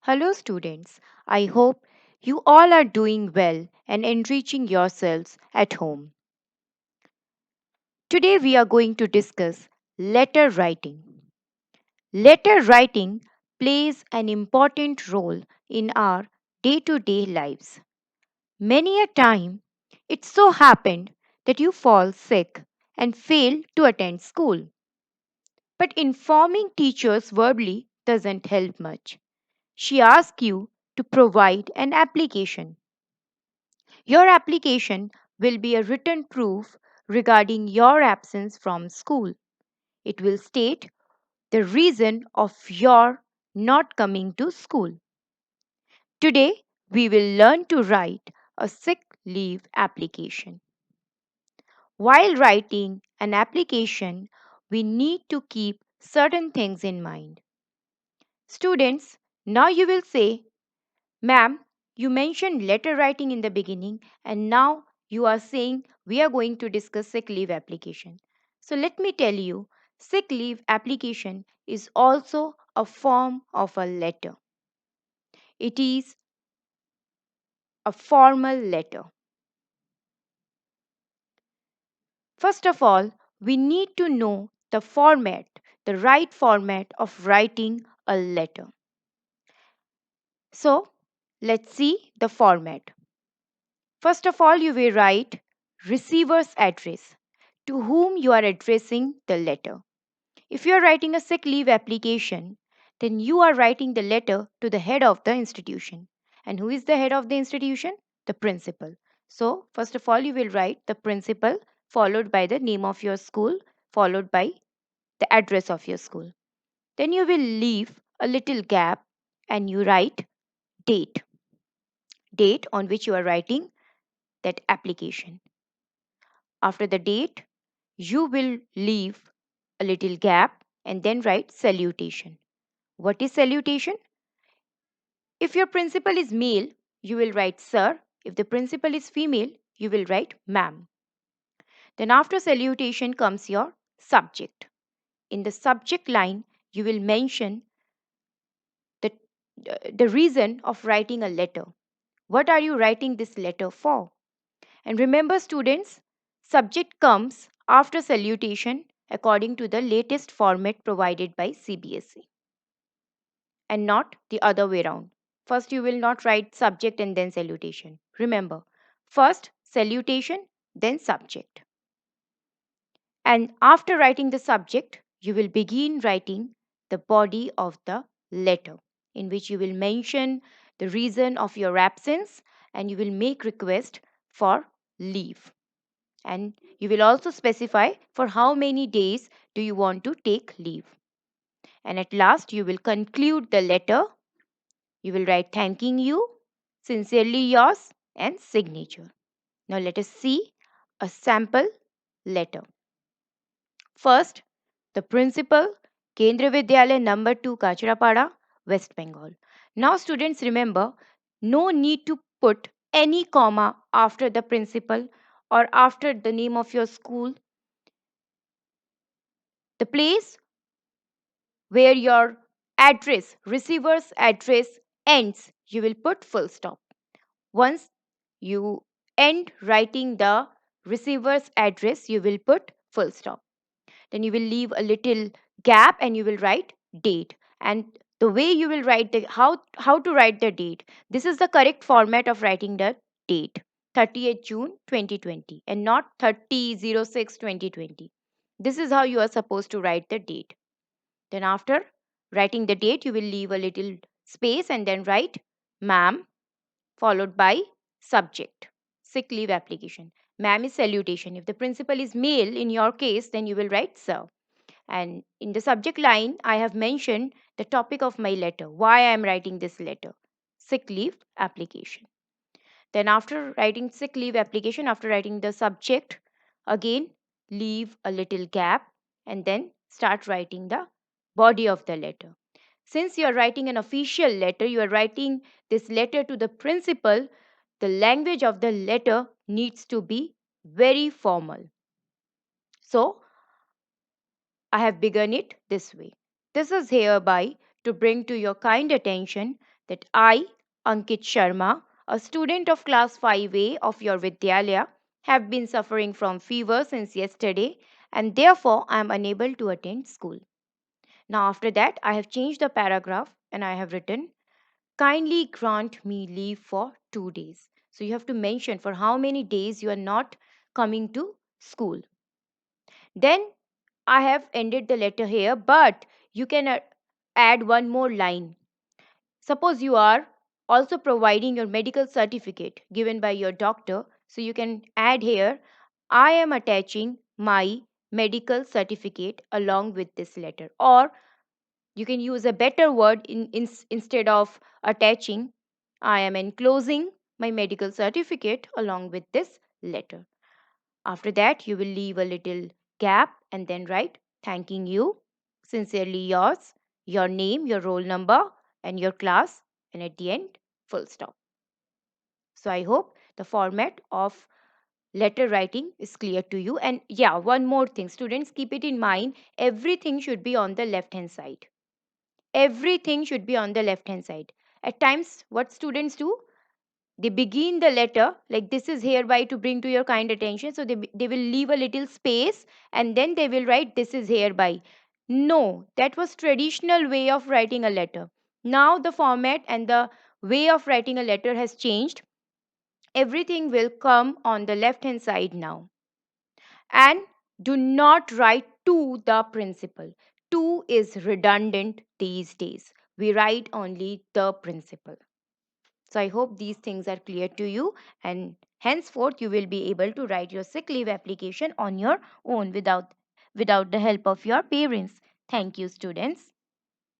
Hello, students. I hope you all are doing well and enriching yourselves at home. Today, we are going to discuss letter writing. Letter writing plays an important role in our day to day lives. Many a time, it so happened that you fall sick and fail to attend school. But informing teachers verbally doesn't help much. She asks you to provide an application. Your application will be a written proof regarding your absence from school. It will state the reason of your not coming to school. Today, we will learn to write a sick leave application. While writing an application, we need to keep certain things in mind. Students, now you will say, Ma'am, you mentioned letter writing in the beginning, and now you are saying we are going to discuss sick leave application. So let me tell you, sick leave application is also a form of a letter. It is a formal letter. First of all, we need to know the right format of writing a letter. So let's see the format. First of all, you will write receiver's address to whom you are addressing the letter. If you are writing a sick leave application, then you are writing the letter to the head of the institution. And who is the head of the institution? The principal. So, first of all, you will write the principal, followed by the name of your school, followed by the address of your school. Then you will leave a little gap and you write date, date on which you are writing that application. After the date, you will leave a little gap and then write salutation. What is salutation? If your principal is male, you will write sir. If the principal is female, you will write ma'am. Then after salutation comes your subject. In the subject line, you will mention the, the reason of writing a letter. What are you writing this letter for? And remember, students, subject comes after salutation according to the latest format provided by CBSE and not the other way around. First, you will not write subject and then salutation. Remember, first salutation, then subject. And after writing the subject, you will begin writing the body of the letter, in which you will mention the reason of your absence and you will make request for leave. And you will also specify for how many days do you want to take leave. And at last, you will conclude the letter. You will write thanking you, sincerely yours, and signature. Now, let us see a sample letter. First, the principal, Kendra Vidyalaya number 2, Kachrapada, West Bengal. Now, students, remember, no need to put any comma after the principal or after the name of your school. The place where your address, receiver's address ends, you will put full stop. Once you end writing the receiver's address, you will put full stop. Then you will leave a little gap and you will write date. And the way you will write the how to write the date. This is the correct format of writing the date. 30th June 2020 and not 30/06/2020. This is how you are supposed to write the date. Then after writing the date, you will leave a little space and then write ma'am followed by subject. Sick leave application. Ma'am is salutation. If the principal is male in your case, then you will write sir. And in the subject line, I have mentioned the topic of my letter, why I am writing this letter. Sick leave application. Then after writing sick leave application, after writing the subject, again leave a little gap and then start writing the body of the letter. Since you are writing an official letter, you are writing this letter to the principal, the language of the letter needs to be very formal. So, I have begun it this way. This is hereby to bring to your kind attention that I, Ankit Sharma, a student of class 5A of your Vidyalaya, have been suffering from fever since yesterday and therefore I am unable to attend school. Now, after that, I have changed the paragraph and I have written, kindly grant me leave for 2 days. So you have to mention for how many days you are not coming to school. Then I have ended the letter here, but you can add one more line. Suppose you are also providing your medical certificate given by your doctor, so you can add here, I am attaching my medical certificate along with this letter. Or you can use a better word instead of attaching, I am enclosing my medical certificate along with this letter. After that, you will leave a little gap and then write, thanking you, sincerely yours, your name, your roll number, and your class, and at the end, full stop. So I hope the format of letter writing is clear to you. And yeah, one more thing, students, keep it in mind, everything should be on the left hand side. Everything should be on the left hand side. At times, what students do, they begin the letter like, this is hereby to bring to your kind attention, so they will leave a little space and then they will write, this is hereby. No, that was traditional way of writing a letter. Now the format and the way of writing a letter has changed. Everything will come on the left hand side now. And do not write to the principal. To is redundant these days. We write only the principal. So I hope these things are clear to you, and henceforth you will be able to write your sick leave application on your own without the help of your parents. Thank you, students.